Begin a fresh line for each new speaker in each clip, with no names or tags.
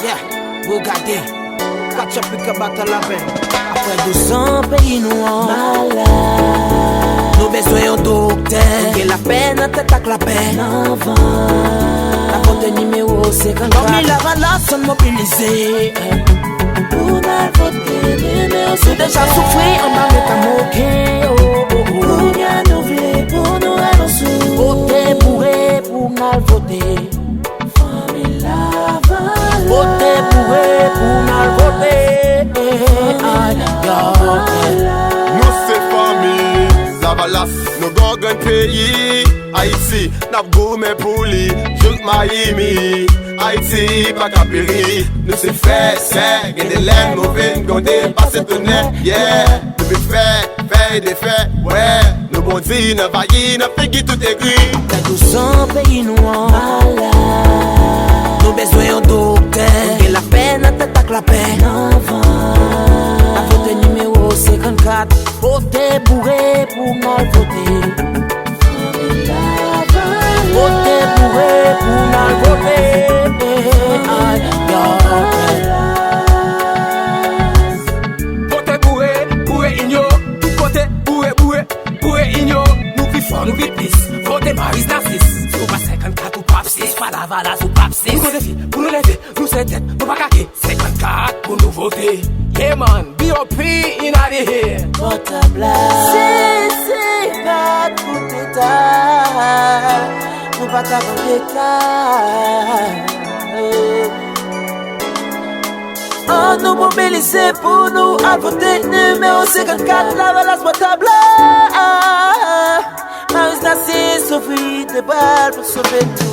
Yeah, Bugatti. Catch up with battre la peine. Après 200 pays noirs malades, nous besoin d'un docteur. Et la peine en tête avec la peine. La porte numéro 54. Comme il a relation mobilisée. Pour la voter numéro 54. Nous déjà souffrir en bas de ta moquée. Pour y renouveler, pour nous avancer. Voter pour nous voter. Voter pour nous voter.
Nous c'est famille, Zavalas, nous gangons pays. Haïti, n'a gourmet pour lui, Junk Miami. Haïti, pas capéri, nous c'est fait, c'est, gagne des laines, mauvais, gondé, passer tonnerre, yeah. Nous fait des faits, ouais. Nous bondis, nous vaillis, nous fait qui tout est gris.
T'as 200 pays noirs malades, nous besoin d'un docteur. Et la peine en tête avec la peine. La faute numéro 54. Voter bourré pour mal voter. Voter bourré pour mal voter.
Voter bourré igno. Tout côté bourré igno. Nous plus fort, nous plus plus. Voter Maris Narcisse. Si vous pas 54 ou pas 6, pas la valase ou pas 6. Nous défi pour nous lever, nous c'est tête, nous pas caquer. 54 pour nous voter. Yeah man, B.O.P. in out of here.
Voter blague. C'est pas tout état. Nous pas t'avoir d'état. On nous mobiliser pour nous voter numéro 54. La valase potable. Maris Narcisse souffrit de balles pour sauver nous.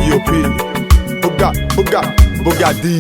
B.O.P. Bugatti.